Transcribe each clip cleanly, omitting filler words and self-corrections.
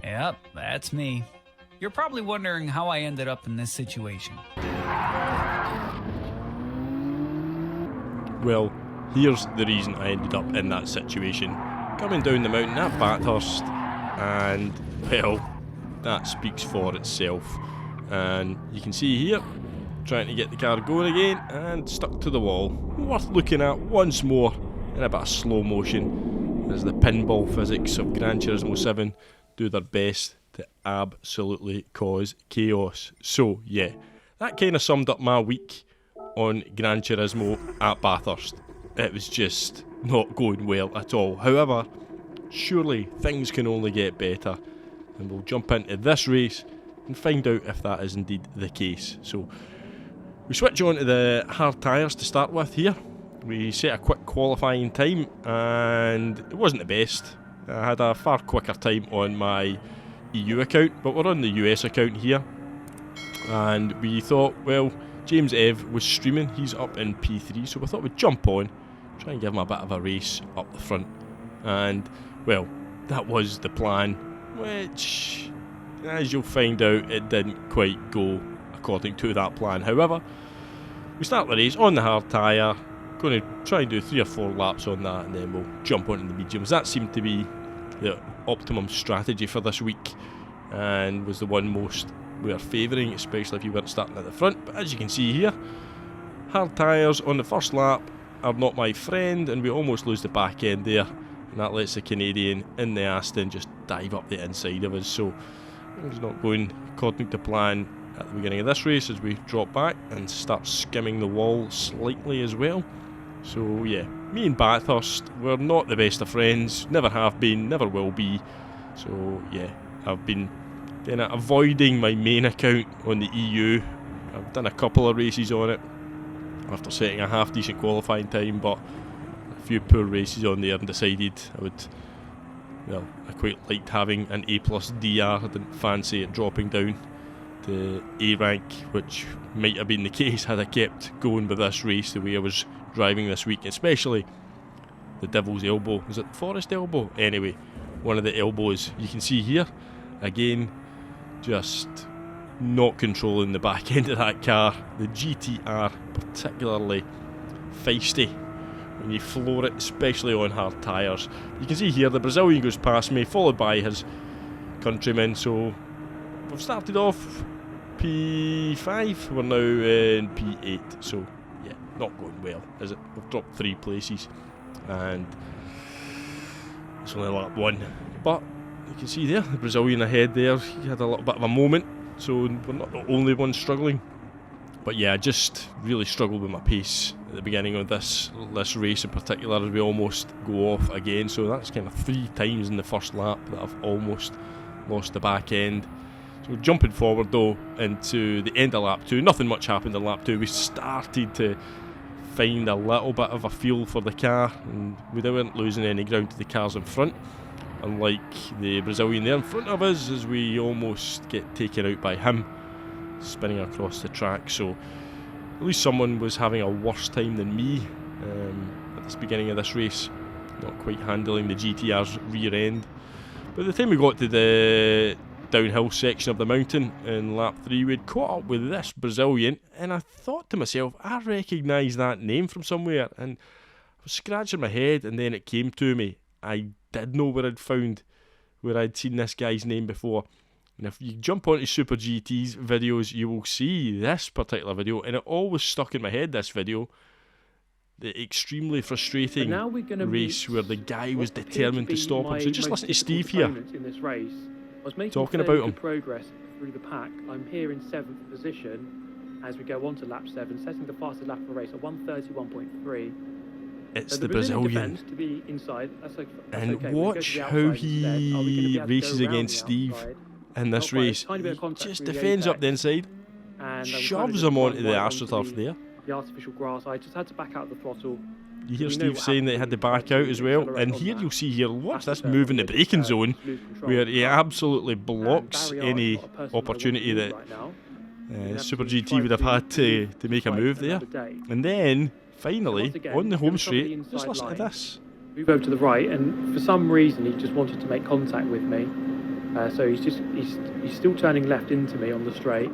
Yep, that's me. You're probably wondering how I ended up in this situation. Well, here's the reason I ended up in that situation. Coming down the mountain at Bathurst, and, well, that speaks for itself. And you can see here, trying to get the car going again, and stuck to the wall. Worth looking at once more in a bit of slow motion, as the pinball physics of Gran Turismo 7 do their best to absolutely cause chaos. So yeah, that kind of summed up my week on Gran Turismo at Bathurst. It was just not going well at all. However, surely things can only get better, and we'll jump into this race and find out if that is indeed the case. So we switch on to the hard tyres to start with here. We set a quick qualifying time and it wasn't the best. I had a far quicker time on my EU account, but we're on the US account here, and we thought, well, James Ev was streaming, he's up in P3, so we thought we'd jump on, try and give him a bit of a race up the front. And well, that was the plan, which, as you'll find out, it didn't quite go according to that plan. However, we start the race on the hard tyre, going to try and do 3 or 4 laps on that, and then we'll jump onto the mediums. That seemed to be the optimum strategy for this week, and was the one most we are favouring, especially if you weren't starting at the front. But as you can see here, hard tyres on the first lap are not my friend, and we almost lose the back end there, and that lets the Canadian in the Aston just dive up the inside of us. So it's not going according to plan at the beginning of this race, as we drop back and start skimming the wall slightly as well. So yeah, me and Bathurst, we're not the best of friends, never have been, never will be. So yeah, I've been kind of avoiding my main account on the EU. I've done a couple of races on it after setting a half decent qualifying time, but a few poor races on there, and decided I quite liked having an A+ DR. I didn't fancy it dropping down to A rank, which might have been the case had I kept going with this race the way I was driving this week, especially the Devil's Elbow. Is it Forest Elbow? Anyway, one of the elbows. You can see here, again, just not controlling the back end of that car. The GTR particularly feisty when you floor it, especially on hard tyres. You can see here the Brazilian goes past me, followed by his countryman. So we've started off P5, we're now in P8, so yeah, not going well, is it? We've dropped 3 places, and it's only lap 1. But you can see there, the Brazilian ahead there, he had a little bit of a moment, so we're not the only ones struggling. But yeah, I just really struggled with my pace at the beginning of this race in particular, as we almost go off again. So that's kind of 3 times in the first lap that I've almost lost the back end. So jumping forward though into the end of lap 2, nothing much happened in lap 2. We started to find a little bit of a feel for the car, and we weren't losing any ground to the cars in front, unlike the Brazilian there in front of us, as we almost get taken out by him spinning across the track. So at least someone was having a worse time than me at this beginning of this race, not quite handling the GTR's rear end. By the time we got to the downhill section of the mountain in lap 3, we'd caught up with this Brazilian, and I thought to myself, I recognise that name from somewhere, and I was scratching my head, and then it came to me. I did know where I'd seen this guy's name before. And if you jump onto Super GT's videos, you will see this particular video, and it always stuck in my head, this video. The extremely frustrating race where the guy was determined to stop him. So just listen to Steve here, talking about him. Progress through the pack. I'm here in 7th position as we go on to lap 7, setting the fastest lap of the race at 1:31.3. It's the Brazilian. To be inside. That's and okay. watch how he races against Steve in this race. He just defends up the inside, shoves him onto the AstroTurf there. The artificial grass. I just had to back out the throttle. You hear Steve saying that he had to back out as well, and here you'll see here, watch this move in the braking zone, where he absolutely blocks any opportunity that Super GT would have had to make a move there. And then, finally, on the home straight, just listen to this. Move over to the right, and for some reason he just wanted to make contact with me. So he's still turning left into me on the straight.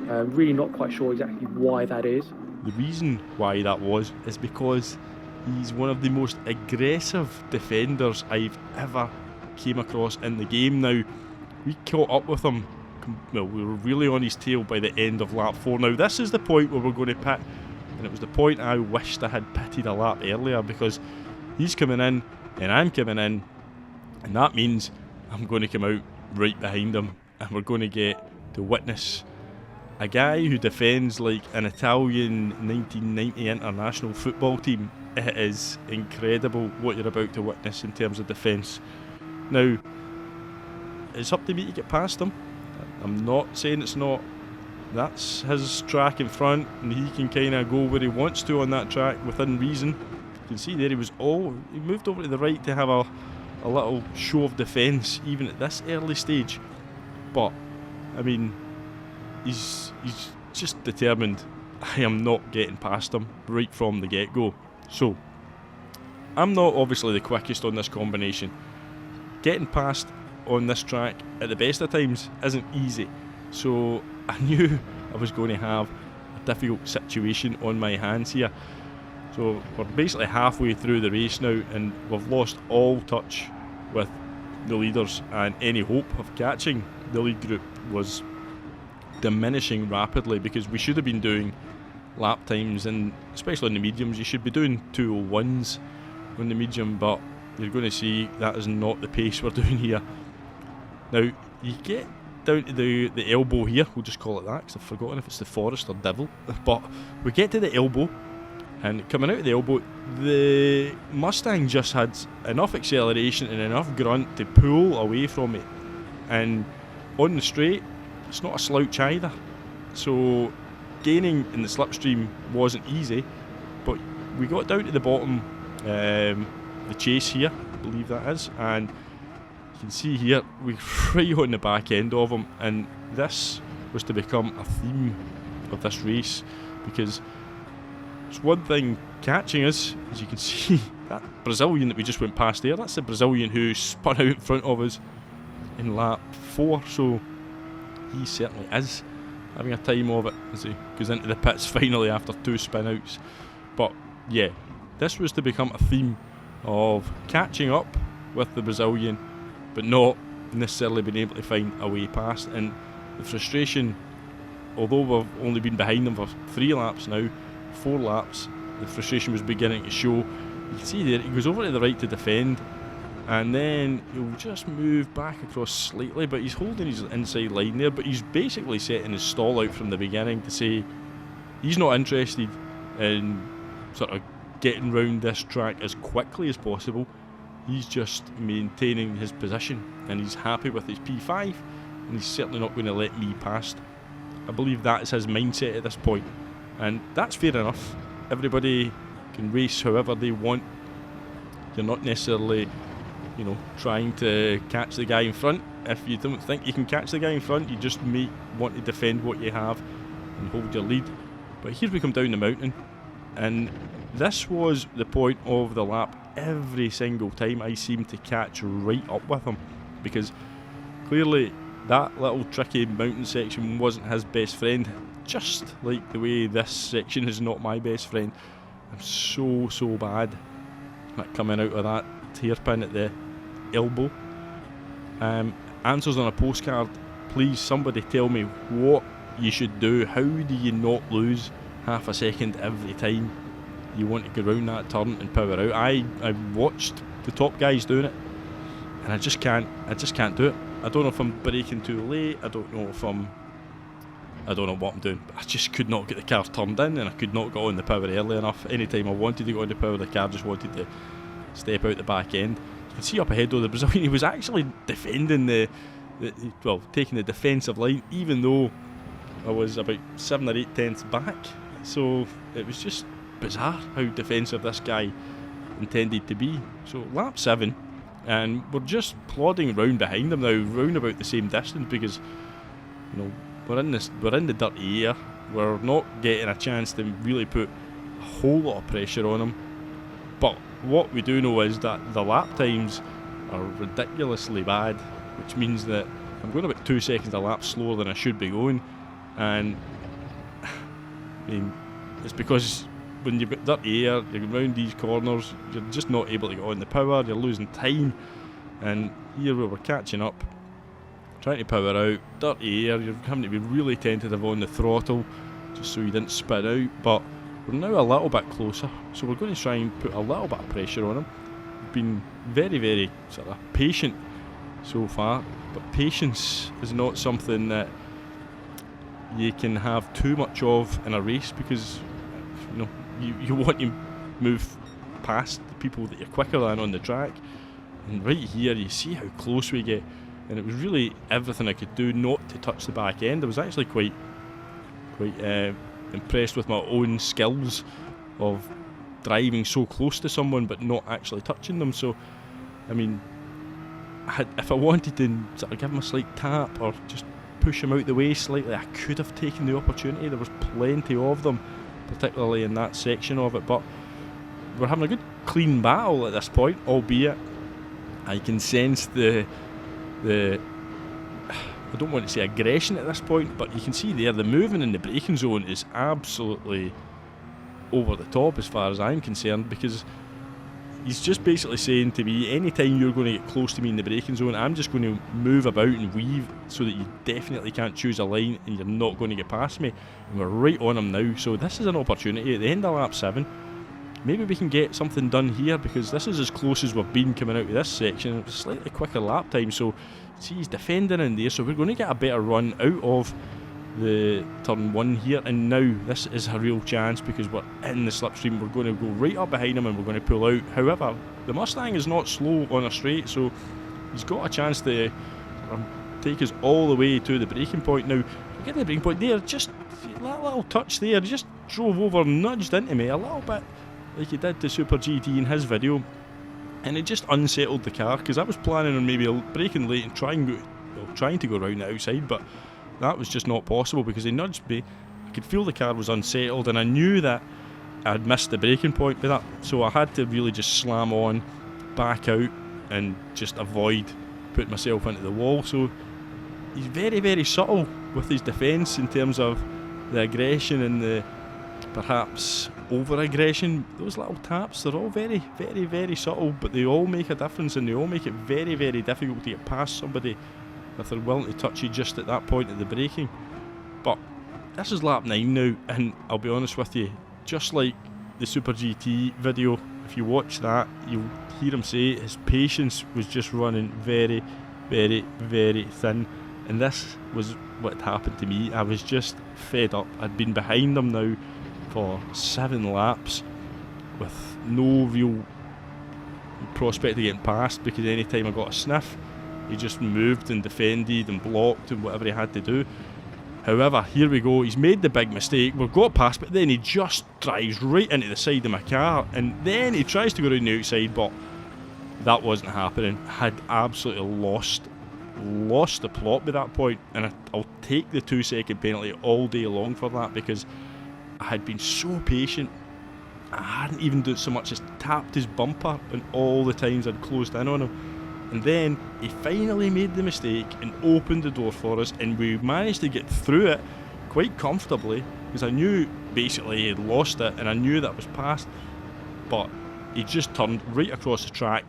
Really not quite sure exactly why that is. The reason why that was is because he's one of the most aggressive defenders I've ever came across in the game. Now, we caught up with him, well, we were really on his tail by the end of lap 4. Now, this is the point where we're going to pit, and it was the point I wished I had pitted a lap earlier, because he's coming in and I'm coming in, and that means I'm going to come out right behind him, and we're going to get to witness a guy who defends like an Italian 1990 international football team. It is incredible what you're about to witness in terms of defence. Now, it's up to me to get past him. I'm not saying it's not. That's his track in front, and he can kind of go where he wants to on that track within reason. You can see there he moved over to the right to have a little show of defence even at this early stage. But, I mean, he's just determined I am not getting past him right from the get-go. So, I'm not obviously the quickest on this combination. Getting past on this track at the best of times isn't easy. So, I knew I was going to have a difficult situation on my hands here. So, we're basically halfway through the race now, and we've lost all touch with the leaders, and any hope of catching the lead group was diminishing rapidly, because we should have been doing lap times, and especially in the mediums you should be doing 2:01s on the medium, but you're going to see that is not the pace we're doing here. Now, you get down to the elbow here, we'll just call it that because I've forgotten if it's the forest or devil, but we get to the elbow, and coming out of the elbow, the Mustang just had enough acceleration and enough grunt to pull away from it, and on the straight it's not a slouch either. So gaining in the slipstream wasn't easy, but we got down to the bottom, the chase here, I believe that is, and you can see here we're right on the back end of him, and this was to become a theme of this race, because it's one thing catching us, as you can see, that Brazilian that we just went past there, that's the Brazilian who spun out in front of us in lap 4, so he certainly is having a time of it as he goes into the pits finally after 2 spin outs. But yeah, this was to become a theme of catching up with the Brazilian but not necessarily being able to find a way past, and the frustration, although we've only been behind them for 3 laps now, 4 laps, the frustration was beginning to show. You can see there he goes over to the right to defend, and then he'll just move back across slightly, but he's holding his inside line there, but he's basically setting his stall out from the beginning to say he's not interested in sort of getting round this track as quickly as possible. He's just maintaining his position, and he's happy with his P5, and he's certainly not going to let me past. I believe that is his mindset at this point, and that's fair enough. Everybody can race however they want. You're not necessarily, trying to catch the guy in front. If you don't think you can catch the guy in front, you just may want to defend what you have and hold your lead. But here we come down the mountain, and this was the point of the lap. Every single time I seemed to catch right up with him, because clearly that little tricky mountain section wasn't his best friend, just like the way this section is not my best friend. I'm so bad at coming out of that hairpin at the elbow. Answers on a postcard, please somebody tell me what you should do. How do you not lose half a second every time you want to go around that turn and power out? I watched the top guys doing it, and I just can't do it. I don't know if I'm braking too late, I don't know what I'm doing, but I just could not get the car turned in, and I could not get on the power early enough. Anytime I wanted to go on the power, the car just wanted to step out the back end. You can see up ahead though, the Brazilian, he was actually defending taking the defensive line, even though I was about 7 or 8 tenths back. So it was just bizarre how defensive this guy intended to be. So lap 7, and we're just plodding round behind him now, round about the same distance, because we're in the dirty air. We're not getting a chance to really put a whole lot of pressure on him. But what we do know is that the lap times are ridiculously bad. which means that I'm going about 2 seconds a lap slower than I should be going. And I mean, it's because when you've got dirty air, you're going round these corners, you're just not able to get on the power, you're losing time. And here we were catching up, trying to power out, dirty air, you're having to be really tentative on the throttle just so you didn't spin out. But we're now a little bit closer, so we're going to try and put a little bit of pressure on him. We've been very, very sort of patient so far, but patience is not something that you can have too much of in a race, because you want to move past the people that you're quicker than on the track. And right here you see how close we get, and it was really everything I could do not to touch the back end. I was actually quite impressed with my own skills of driving so close to someone but not actually touching them. So I mean, if I wanted to sort of give him a slight tap or just push him out the way slightly, I could have taken the opportunity. There was plenty of them, particularly in that section of it, but we're having a good clean battle at this point, albeit I can sense the I don't want to say aggression at this point, but you can see there the movement in the braking zone is absolutely over the top as far as I'm concerned, because he's just basically saying to me, anytime you're going to get close to me in the braking zone, I'm just going to move about and weave so that you definitely can't choose a line and you're not going to get past me. And we're right on him now, so this is an opportunity at the end of lap 7. Maybe we can get something done here, because this is as close as we've been coming out of this section. It was a slightly quicker lap time, so see he's defending in there, so we're going to get a better run out of the turn 1 here. And now this is a real chance, because we're in the slipstream. We're going to go right up behind him and we're going to pull out. However, the Mustang is not slow on a straight, so he's got a chance to take us all the way to the braking point. Now, get the braking point there, just that little touch there, just drove over, nudged into me a little bit like he did to Super GT in his video, and it just unsettled the car, because I was planning on maybe braking late and trying to go around the outside, but that was just not possible because he nudged me. I could feel the car was unsettled, and I knew that I had missed the braking point with that, so I had to really just slam on, back out, and just avoid putting myself into the wall. So he's very, very subtle with his defence in terms of the aggression and the perhaps over-aggression. Those little taps, they're all very, very, very subtle, but they all make a difference, and they all make it very, very difficult to get past somebody if they're willing to touch you just at that point of the braking. But this is lap 9 now, and I'll be honest with you, just like the Super GT video, if you watch that, you'll hear him say his patience was just running very, very, very thin. And this was what had happened to me. I was just fed up. I'd been behind him now for 7 laps with no real prospect of getting past, because any time I got a sniff, he just moved and defended and blocked and whatever he had to do. However, here we go, he's made the big mistake, we've got past, but then he just drives right into the side of my car, and then he tries to go around the outside, but that wasn't happening. I had absolutely lost the plot by that point, and I'll take the 2-second penalty all day long for that, because I had been so patient. I hadn't even done so much as tapped his bumper in all the times I'd closed in on him. And then he finally made the mistake and opened the door for us, and we managed to get through it quite comfortably, because I knew basically he had lost it and I knew that was past. But he just turned right across the track,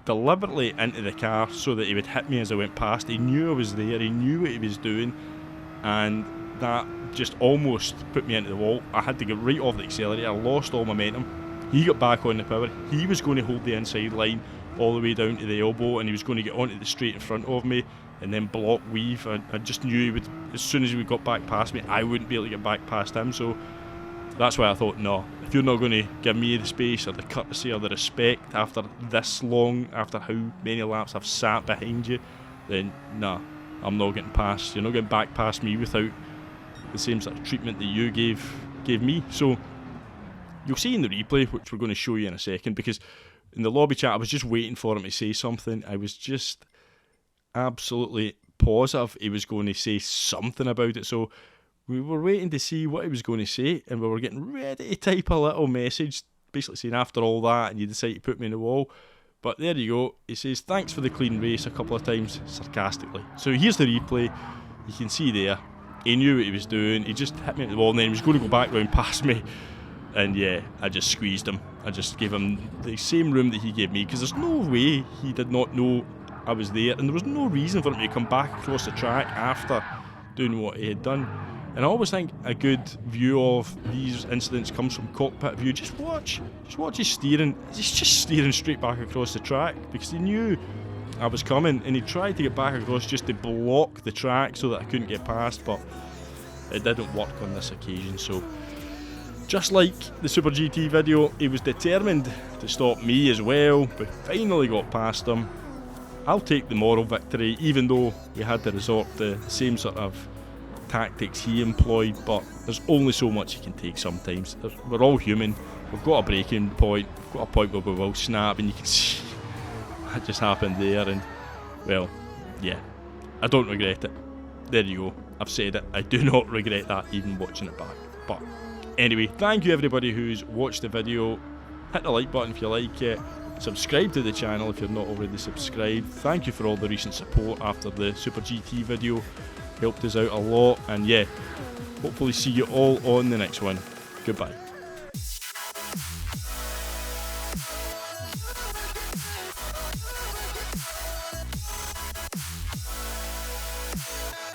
deliberately into the car so that he would hit me as I went past. He knew I was there, he knew what he was doing, and that just almost put me into the wall. I had to get right off the accelerator, I lost all momentum. He got back on the power, he was going to hold the inside line all the way down to the elbow, and he was going to get onto the straight in front of me and then block weave. I just knew he would, as soon as he got back past me, I wouldn't be able to get back past him. So that's why I thought, no, if you're not going to give me the space or the courtesy or the respect after this long, after how many laps I've sat behind you, then nah, I'm not getting past. You're not getting back past me without the same sort of treatment that you gave me. So you'll see in the replay, which we're going to show you in a second, because in the lobby chat I was just waiting for him to say something. I was just absolutely positive he was going to say something about it. So we were waiting to see what he was going to say, and we were getting ready to type a little message basically saying, after all that and you decide to put me in the wall, But there you go. He says thanks for the clean race a couple of times, sarcastically. So here's the replay. You can see there, he knew what he was doing. He just hit me at the wall, and then he was going to go back round past me. And yeah, I just squeezed him. I just gave him the same room that he gave me, because there's no way he did not know I was there, and there was no reason for him to come back across the track after doing what he had done. And I always think a good view of these incidents comes from cockpit view. Just watch his steering. He's just steering straight back across the track because he knew I was coming, and he tried to get back across just to block the track so that I couldn't get past, but it didn't work on this occasion. So just like the Super GT video, he was determined to stop me as well, but finally got past him. I'll take the moral victory, even though we had to resort to the same sort of tactics he employed, but there's only so much you can take sometimes. We're all human. We've got a breaking point. We've got a point where we will snap, and you can see that just happened there. And well, yeah, I don't regret it. There you go. I've said it. I do not regret that, even watching it back. But anyway, thank you everybody who's watched the video. Hit the like button if you like it. Subscribe to the channel if you're not already subscribed. Thank you for all the recent support after the Super GT video. Helped us out a lot, and yeah, hopefully see you all on the next one. Goodbye.